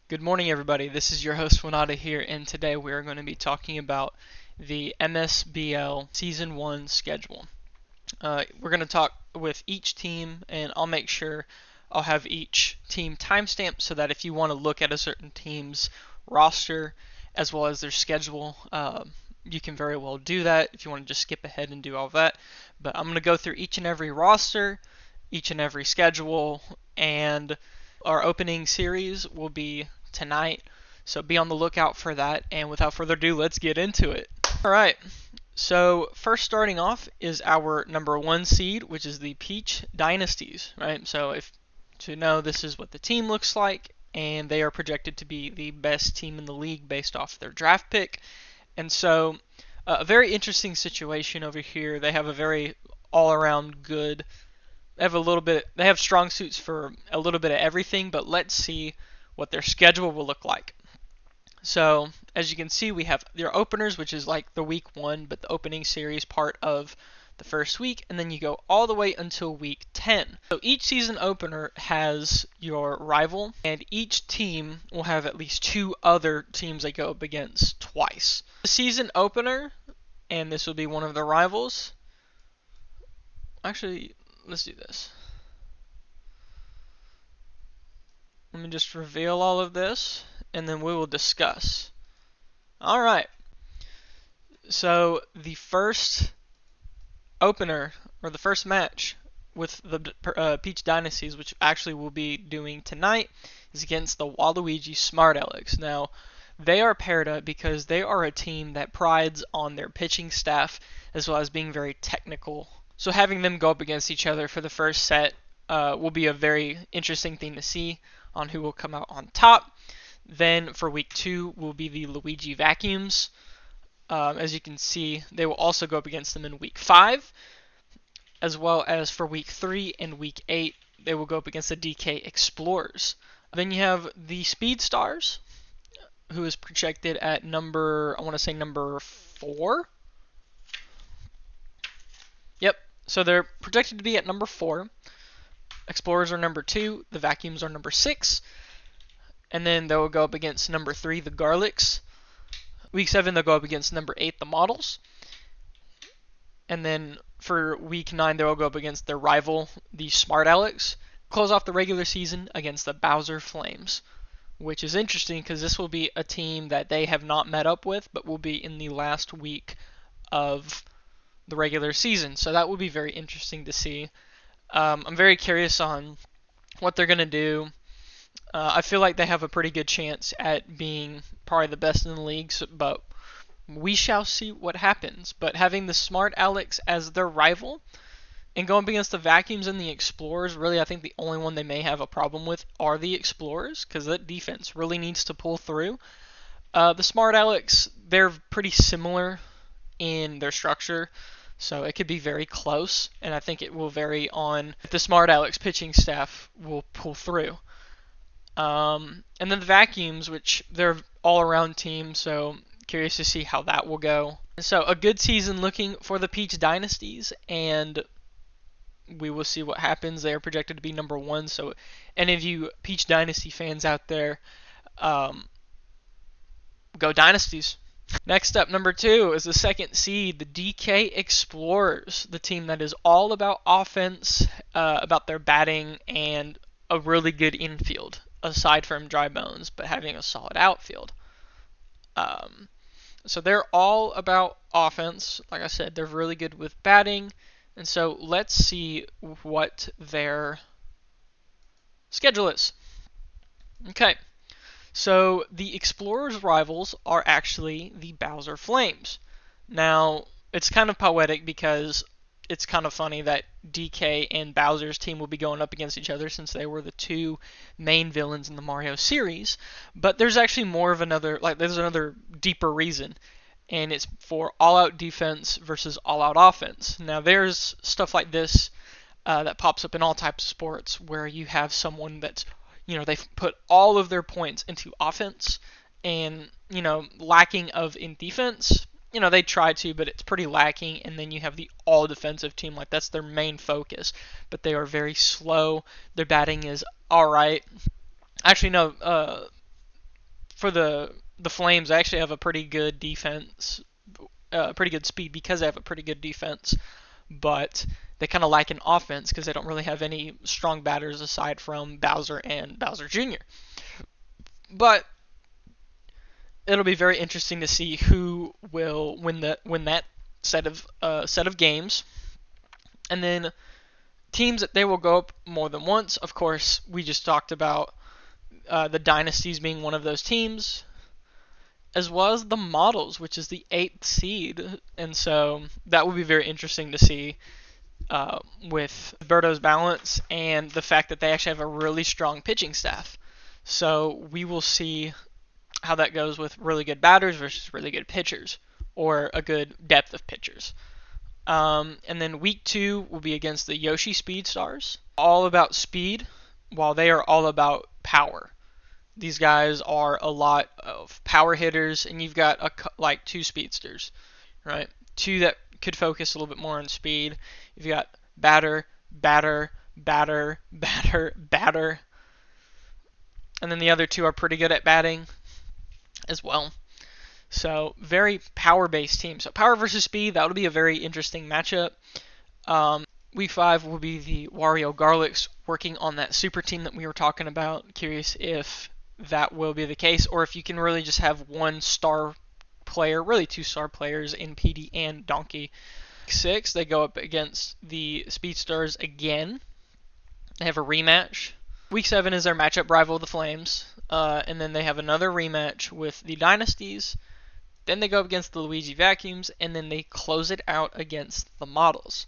Good morning, everybody. This is your host Winata here, and today we are going to be talking about the MSBL Season 1 schedule. We're going to talk with each team, and I'll make sure I'll have each team timestamped so that if you want to look at a certain team's roster as well as their schedule, you can very well do that if you want to just skip ahead and do all that. But I'm going to go through each and every roster, each and every schedule, and our opening series will be tonight, so be on the lookout for that. And without further ado, let's get into it. Alright, so first starting off is our number 1 seed, which is the Peach Dynasties, right? So if to know, this is what the team looks like, and they are projected to be the best team in the league based off their draft pick. And so a very interesting situation over here. They have a very all-around good, they have strong suits for a little bit of everything, but let's see what their schedule will look like. So as you can see, we have their openers, which is like the week 1, but the opening series part of the first week, and then you go all the way until week 10. So each season opener has your rival, and each team will have at least 2 other teams they go up against twice. The season opener, and this will be one of the rivals. Actually, let's do this. Let me just reveal all of this, and then we will discuss. Alright, so the first opener, or the first match with the Peach Dynasties, which actually we'll be doing tonight, is against the Waluigi Smart-Alecks. Now, they are paired up because they are a team that prides on their pitching staff as well as being very technical. So having them go up against each other for the first set will be a very interesting thing to see on who will come out on top. Then for week 2 will be the Luigi Vacuums. As you can see, they will also go up against them in week 5, as well as for week 3 and week 8, they will go up against the DK Explorers. Then you have the Speedstars, who is projected at number 4. Yep, so they're projected to be at number 4. Explorers are number 2, the Vacuums are number 6, and then they will go up against number 3, the Garlics. Week 7, they'll go up against number 8, the Models. And then for week 9, they'll go up against their rival, the Smart-Alecks. Close off the regular season against the Bowser Flames, which is interesting because this will be a team that they have not met up with, but will be in the last week of the regular season. So that will be very interesting to see. I'm very curious on what they're going to do. I feel like they have a pretty good chance at being probably the best in the league, but we shall see what happens. But having the Smart-Alecks as their rival and going up against the Vacuums and the Explorers, really I think the only one they may have a problem with are the Explorers, because that defense really needs to pull through. The Smart-Alecks, they're pretty similar in their structure, so it could be very close, and I think it will vary on if the Smart-Alecks pitching staff will pull through. And then the Vacuums, which they're all-around team, so curious to see how that will go. So a good season looking for the Peach Dynasties, and we will see what happens. They are projected to be number 1, so any of you Peach Dynasty fans out there, go Dynasties. Next up, number 2 is the second seed, the DK Explorers, the team that is all about offense, about their batting, and a really good infield, aside from dry bones, but having a solid outfield. So they're all about offense. Like I said, they're really good with batting, and so let's see what their schedule is. Okay. So the Explorers' rivals are actually the Bowser Flames. Now, it's kind of poetic because it's kind of funny that DK and Bowser's team will be going up against each other since they were the 2 main villains in the Mario series. But there's actually there's another deeper reason, and it's for all-out defense versus all-out offense. Now, there's stuff like this that pops up in all types of sports where you have someone that's they've put all of their points into offense and, lacking in defense. They try to, but it's pretty lacking. And then you have the all-defensive team, like that's their main focus. But they are very slow. Their batting is all right. Actually, no. for the Flames, they actually have a pretty good defense, pretty good speed because they have a pretty good defense, but they kind of lack in offense because they don't really have any strong batters aside from Bowser and Bowser Jr. But it'll be very interesting to see who will win that set of games, and then teams that they will go up more than once. Of course, we just talked about the Dynasties being one of those teams, as well as the Models, which is the 8th seed, and so that will be very interesting to see with Birdo's balance and the fact that they actually have a really strong pitching staff. So we will see how that goes with really good batters versus really good pitchers, or a good depth of pitchers. And then week 2 will be against the Yoshi Speedstars. All about speed, while they are all about power. These guys are a lot of power hitters, and you've got like 2 speedsters, right? 2 that could focus a little bit more on speed. You've got batter, batter, batter, batter, batter. And then the other 2 are pretty good at batting as well. So very power-based team. So power versus speed, that would be a very interesting matchup. Week 5 will be the Wario Garlics working on that super team that we were talking about. Curious if that will be the case, or if you can really just have 1 star player, really 2 star players in PD and Donkey. Week 6, they go up against the Speedstars again. They have a rematch. Week 7 is their matchup rival, the Flames, and then they have another rematch with the Dynasties. Then they go up against the Luigi Vacuums, and then they close it out against the Models.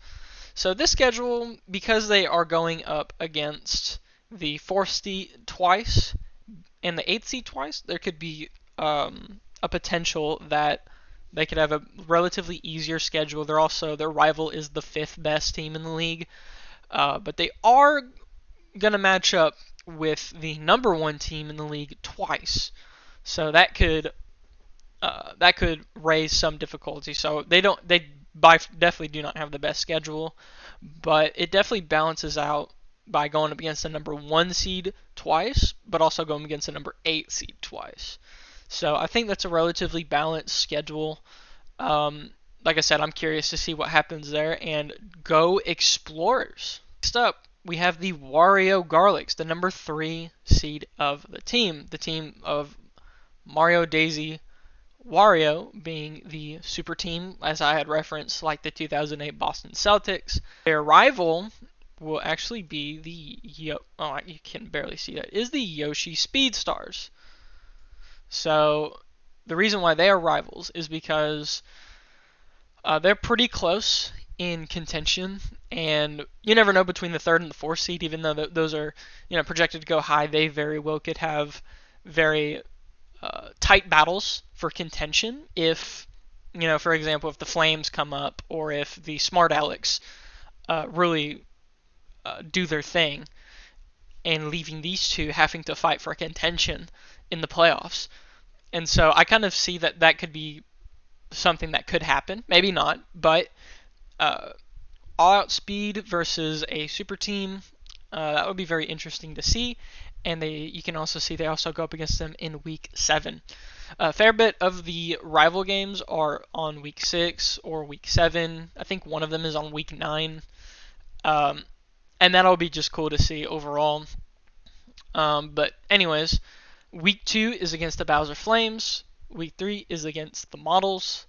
So this schedule, because they are going up against the 4th seed twice and the 8th seed twice, there could be a potential that they could have a relatively easier schedule. Their rival is the 5th best team in the league, but they are going to match up with the number 1 team in the league twice. So that could raise some difficulty. So they definitely do not have the best schedule, but it definitely balances out by going up against the number 1 seed twice, but also going against the number 8 seed twice. So I think that's a relatively balanced schedule. Like I said, I'm curious to see what happens there, and go Explorers. Next up, we have the Wario Garlics, the number 3 seed of the team of Mario, Daisy, Wario being the super team, as I had referenced, like the 2008 Boston Celtics. Their rival will actually be you can barely see that, is the Yoshi Speedstars. So the reason why they are rivals is because they're pretty close in contention, and you never know between the 3rd and the 4th seed, even though those are projected to go high. They very well could have very tight battles for contention if, for example, if the Flames come up, or if the Smart-Alecks really do their thing, and leaving these 2 having to fight for contention in the playoffs. And so I kind of see that could be something that could happen. Maybe not, but all-out speed versus a super team, that would be very interesting to see. And you can also see they also go up against them in week 7. A fair bit of the rival games are on week 6 or week 7. I think one of them is on week 9. And that'll be just cool to see overall. But anyways, week 2 is against the Bowser Flames. Week 3 is against the Models.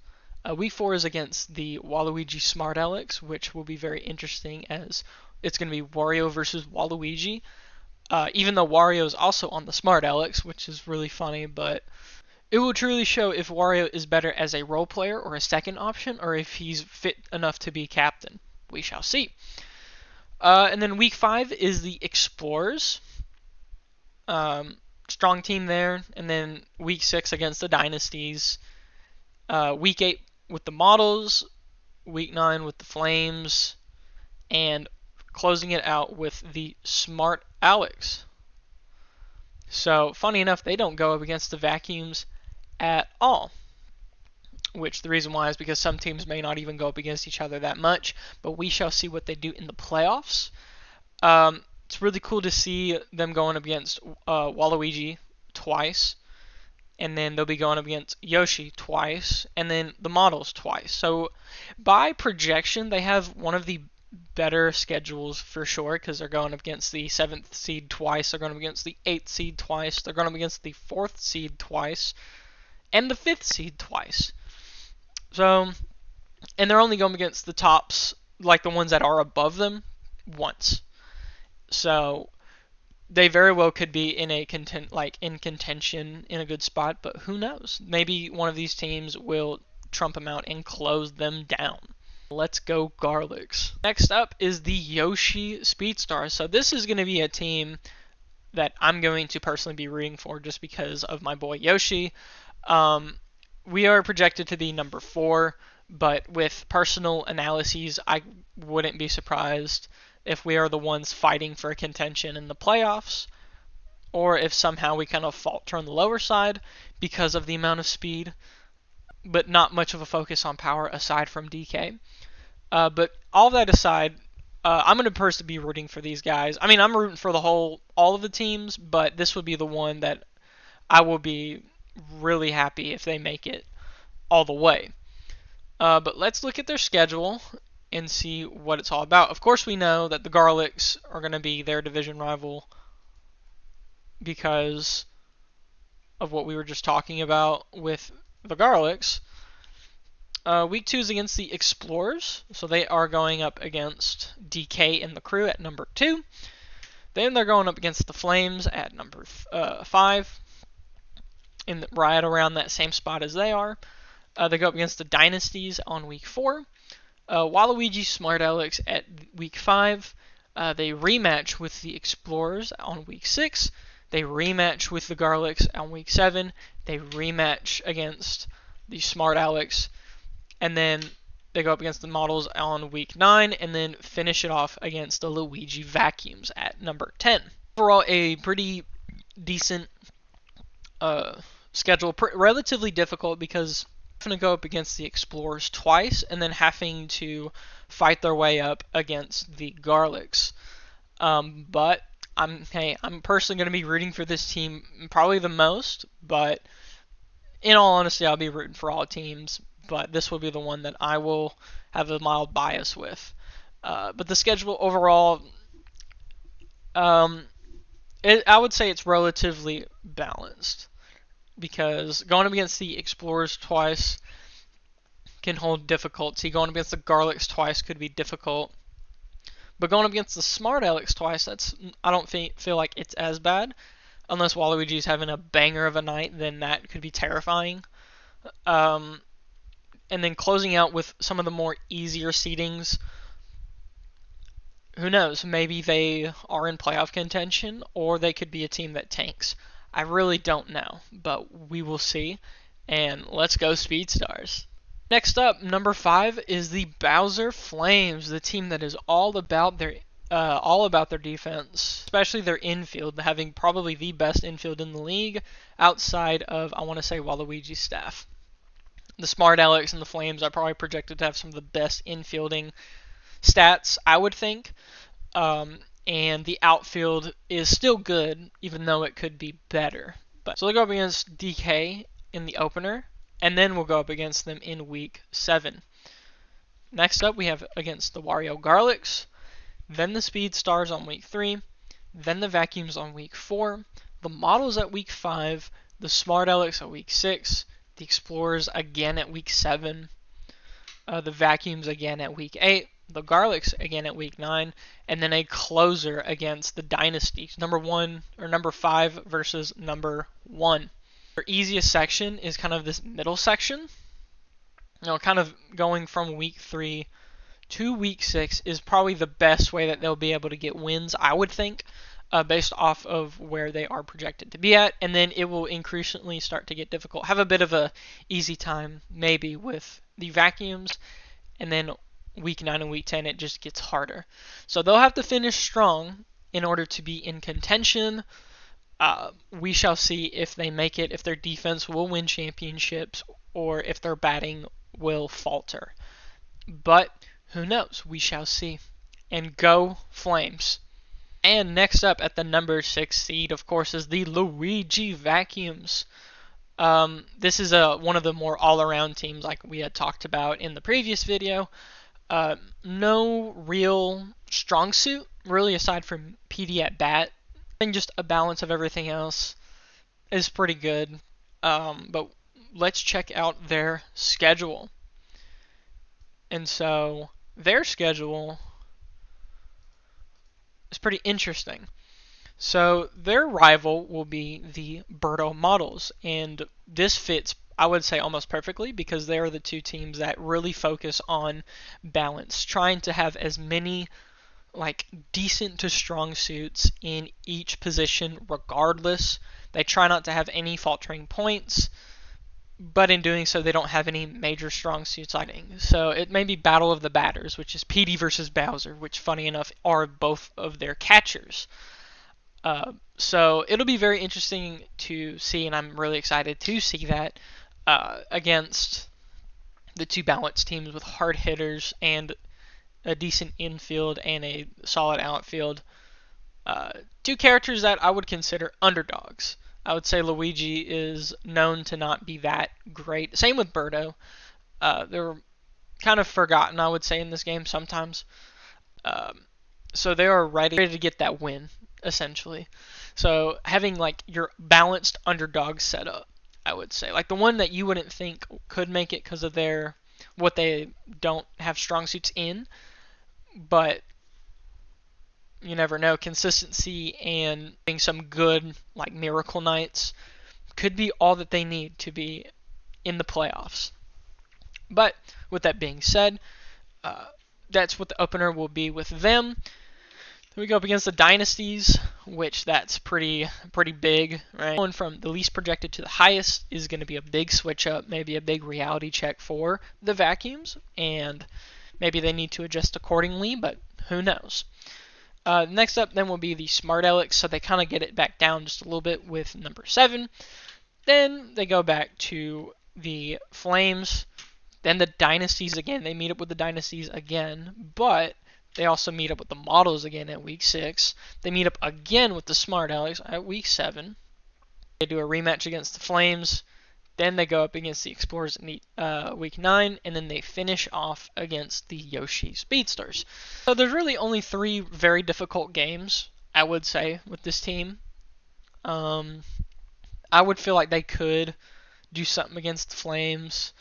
Week 4 is against the Waluigi Smart-Alecks, which will be very interesting, as it's going to be Wario versus Waluigi. Even though Wario is also on the Smart-Alecks, which is really funny, but it will truly show if Wario is better as a role player or a second option, or if he's fit enough to be captain. We shall see. And then week 5 is the Explorers. Strong team there. And then week 6 against the Dynasties. Week 8 with the Models. Week 9 with the Flames. And closing it out with the Smart-Alecks. So, funny enough, they don't go up against the Vacuums at all. Which the reason why is because some teams may not even go up against each other that much, but we shall see what they do in the playoffs. It's really cool to see them going up against Waluigi twice, and then they'll be going up against Yoshi twice, and then the Models twice. So by projection, they have one of the better schedules for sure, because they're going up against the 7th seed twice, they're going up against the 8th seed twice, they're going up against the 4th seed twice, and the 5th seed twice. So, and they're only going against the tops, like the ones that are above them, once. So they very well could be in a in contention in a good spot, but who knows? Maybe one of these teams will trump them out and close them down. Let's go Garlics. Next up is the Yoshi Speedstars. So this is going to be a team that I'm going to personally be rooting for just because of my boy Yoshi. We are projected to be number 4, but with personal analyses, I wouldn't be surprised if we are the ones fighting for contention in the playoffs, or if somehow we kind of falter on the lower side because of the amount of speed, but not much of a focus on power aside from DK. But all that aside, I'm going to personally be rooting for these guys. I mean, I'm rooting for all of the teams, but this would be the one that I will be really happy if they make it all the way. But let's look at their schedule and see what it's all about. Of course, we know that the Garlics are going to be their division rival because of what we were just talking about with the Garlics. Week 2 is against the Explorers, so they are going up against DK and the crew at number 2. Then they're going up against the Flames at number 5, right around that same spot as they are. They go up against the Dynasties on week 4. Waluigi Smart-Alecks at week 5. They rematch with the Explorers on week 6. They rematch with the Garlics on week 7. They rematch against the Smart-Alecks. And then they go up against the Models on week 9, and then finish it off against the Luigi Vacuums at number 10. Overall, a pretty decent schedule, relatively difficult because having to go up against the Explorers twice, and then having to fight their way up against the Garlics. But I'm personally going to be rooting for this team probably the most, but in all honesty, I'll be rooting for all teams. But this will be the one that I will have a mild bias with. But the schedule overall, I would say it's relatively balanced, because going up against the Explorers twice can hold difficulty. Going up against the Garlics twice could be difficult. But going up against the Smart-Alecks twice, I don't feel like it's as bad. Unless Waluigi's having a banger of a night, then that could be terrifying. And then closing out with some of the more easier seedings. Who knows? Maybe they are in playoff contention, or they could be a team that tanks. I really don't know, but we will see. And let's go Speedstars. Next up, number 5 is the Bowser Flames, the team that is all about their defense, especially their infield, having probably the best infield in the league outside of, I want to say, Waluigi's staff. The Smart-Alecks and the Flames are probably projected to have some of the best infielding stats, I would think. And the outfield is still good, even though it could be better. So they'll go up against DK in the opener, and then we'll go up against them in week 7. Next up, we have against the Wario Garlics, then the Speedstars on week 3, then the Vacuums on week 4, the Models at week 5, the Smart-Alecks at week 6, the Explorers again at week 7, the Vacuums again at week 8, the Garlics again at week 9, and then a closer against the Dynasties, number 5 versus number 1. Their easiest section is kind of this middle section. Kind of going from week 3 to week 6 is probably the best way that they'll be able to get wins, I would think, based off of where they are projected to be at, and then it will increasingly start to get difficult. Have a bit of a easy time maybe with the Vacuums, and then week 9 and week 10 it just gets harder. So they'll have to finish strong in order to be in contention. We shall see if they make it, if their defense will win championships, or if their batting will falter. But who knows? We shall see. And go Flames. And next up at the number 6 seed, of course, is the Luigi Vacuums. This is one of the more all-around teams like we had talked about in the previous video. No real strong suit, really, aside from PD at bat. I think just a balance of everything else is pretty good. But let's check out their schedule. And so their schedule is pretty interesting. So their rival will be the Birdo Models, and this fits, I would say, almost perfectly because they are the two teams that really focus on balance, trying to have as many like decent to strong suits in each position regardless. They try not to have any faltering points, but in doing so they don't have any major strong suits hiding. So it may be Battle of the Batters, which is PD versus Bowser, which funny enough are both of their catchers. So it'll be very interesting to see, and I'm really excited to see that against the two balanced teams with hard hitters and a decent infield and a solid outfield. Two characters that I would consider underdogs. I would say Luigi is known to not be that great. Same with Birdo. They're kind of forgotten, I would say, in this game sometimes. So they are ready to get that win, essentially. So having like your balanced underdog setup, I would say, like the one that you wouldn't think could make it because of their what they don't have strong suits in, but you never know. Consistency and being some good like miracle nights could be all that they need to be in the playoffs. But with that being said, that's what the opener will be with them. Then we go up against the Dynasties, which that's pretty big, right? Going from the least projected to the highest is going to be a big switch up, maybe a big reality check for the Vacuums, and maybe they need to adjust accordingly, but who knows. Next up then will be the Smart-Alecks, so they kind of get it back down just a little bit with number 7. Then they go back to the Flames, then the Dynasties again. They meet up with the Dynasties again, but they also meet up with the Models again at week 6. They meet up again with the Smart-Alecks at week 7. They do a rematch against the Flames. Then they go up against the Explorers in week 9, and then they finish off against the Yoshi Speedstars. So there's really only 3 very difficult games, I would say, with this team. I would feel like they could do something against the Flames.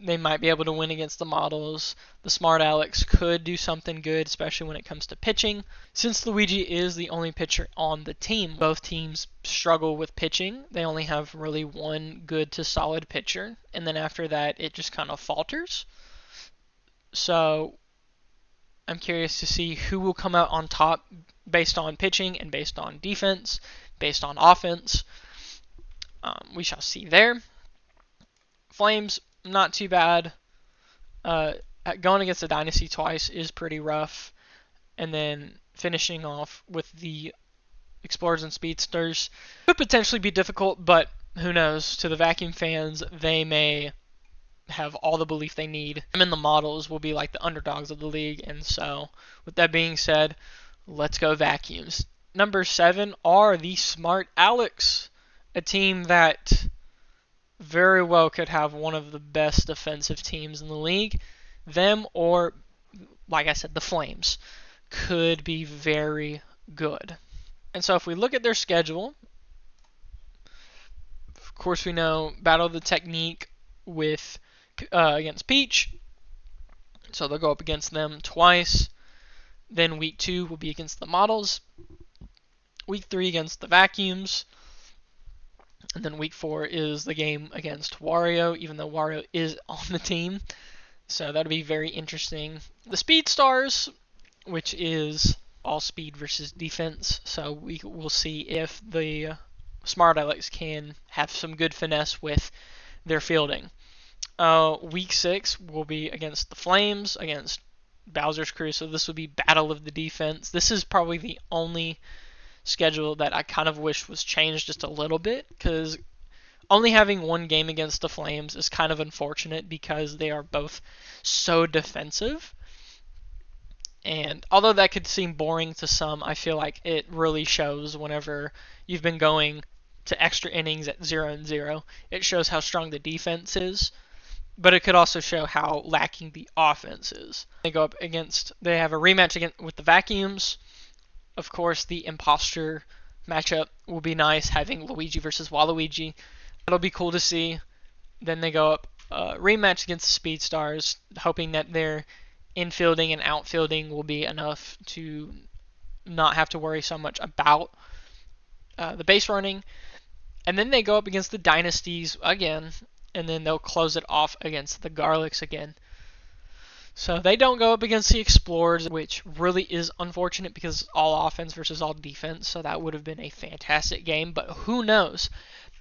They might be able to win against the Models. The Smart-Alecks could do something good, especially when it comes to pitching. Since Luigi is the only pitcher on the team, both teams struggle with pitching. They only have really one good to solid pitcher, and then after that, it just kind of falters. So I'm curious to see who will come out on top based on pitching and based on defense, based on offense. We shall see there. Flames, not too bad. Going against the Dynasty twice is pretty rough. And then finishing off with the Explorers and Speedsters could potentially be difficult, but who knows? To the Vacuum fans, they may have all the belief they need. Them and the Models will be like the underdogs of the league. And so, with that being said, let's go Vacuums. Number 7 are the Smart-Alecks, a team that very well could have one of the best defensive teams in the league. Them or, like I said, the Flames could be very good. And so if we look at their schedule, of course we know Battle of the Technique with against Peach. So they'll go up against them twice. Then week 2 will be against the Models. Week 3 against the Vacuums. And then week 4 is the game against Wario, even though Wario is on the team. So that'll be very interesting. The Speedstars, which is all speed versus defense. So we will see if the Smart-Alecks can have some good finesse with their fielding. Week 6 will be against the Flames, against Bowser's crew. So this will be Battle of the Defense. This is probably the only schedule that I kind of wish was changed just a little bit, because only having one game against the Flames is kind of unfortunate because they are both so defensive. And although that could seem boring to some, I feel like it really shows whenever you've been going to extra innings at 0-0. It shows how strong the defense is, but it could also show how lacking the offense is. They have a rematch with the Vacuums. Of course, the imposter matchup will be nice, having Luigi versus Waluigi. That'll be cool to see. Then they go up rematch against the Speedstars, hoping that their infielding and outfielding will be enough to not have to worry so much about the base running. And then they go up against the Dynasties again, and then they'll close it off against the Garlics again. So they don't go up against the Explorers, which really is unfortunate because it's all offense versus all defense, so that would have been a fantastic game, but who knows?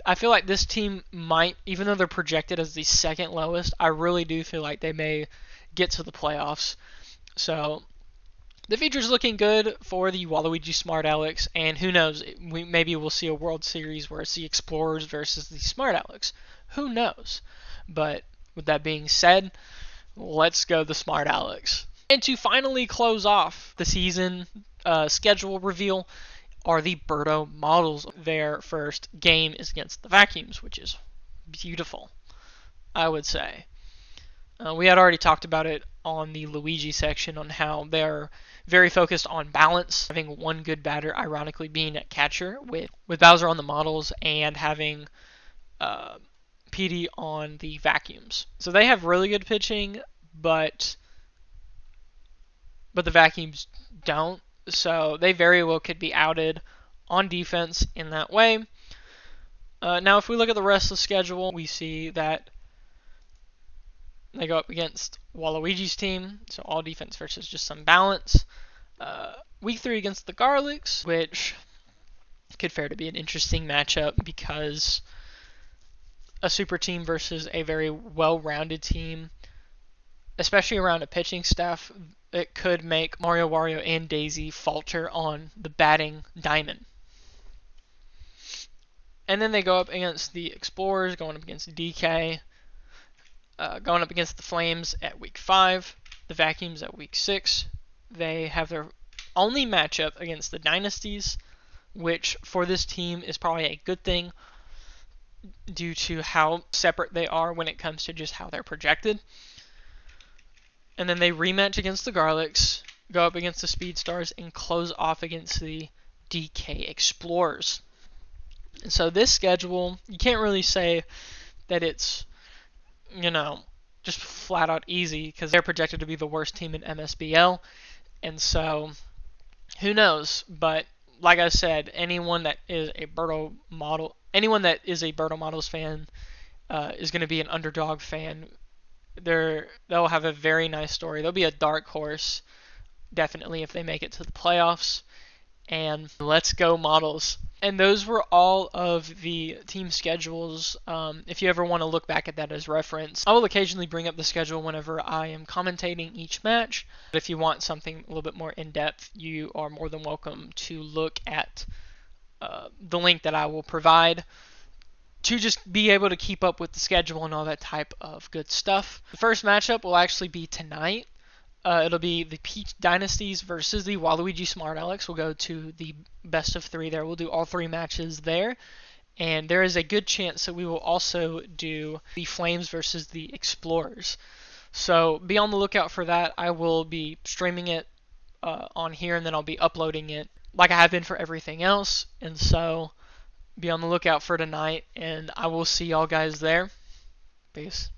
I feel like this team might, even though they're projected as the second lowest, I really do feel like they may get to the playoffs. So the future's looking good for the Waluigi Smart-Alecks, and who knows, maybe we'll see a World Series where it's the Explorers versus the Smart-Alecks. Who knows? But with that being said, let's go the Smart-Alecks. And to finally close off the season schedule reveal are the Birdo Models. Their first game is against the Vacuums, which is beautiful, I would say. We had already talked about it on the Luigi section on how they're very focused on balance, having one good batter, ironically being at catcher with Bowser on the Models and having PD on the Vacuums. So they have really good pitching, but the Vacuums don't. So they very well could be outed on defense in that way. Now, if we look at the rest of the schedule, we see that they go up against Waluigi's team, so all defense versus just some balance. Week 3 against the Garlics, which could fare to be an interesting matchup because a super team versus a very well-rounded team, especially around a pitching staff, it could make Mario, Wario, and Daisy falter on the batting diamond. And then they go up against the Explorers, going up against DK, going up against the Flames at week 5, the Vacuums at week 6. They have their only matchup against the Dynasties, which for this team is probably a good thing due to how separate they are when it comes to just how they're projected. And then they rematch against the Garlics, go up against the Speedstars, and close off against the DK Explorers. And so this schedule, you can't really say that it's, just flat out easy because they're projected to be the worst team in MSBL. And so, who knows? But like I said, anyone that is a Birdo Models fan is going to be an underdog fan. They'll have a very nice story. They'll be a dark horse, definitely, if they make it to the playoffs. And let's go Models. And those were all of the team schedules. If you ever want to look back at that as reference, I will occasionally bring up the schedule whenever I am commentating each match. But if you want something a little bit more in-depth, you are more than welcome to look at the link that I will provide to just be able to keep up with the schedule and all that type of good stuff. The first matchup will actually be tonight. It'll be the Peach Dynasties versus the Waluigi Smart-Alecks. We'll go to the best of 3 there. We'll do all 3 matches there. And there is a good chance that we will also do the Flames versus the Explorers. So be on the lookout for that. I will be streaming it on here, and then I'll be uploading it like I have been for everything else. And so be on the lookout for tonight, and I will see y'all guys there. Peace.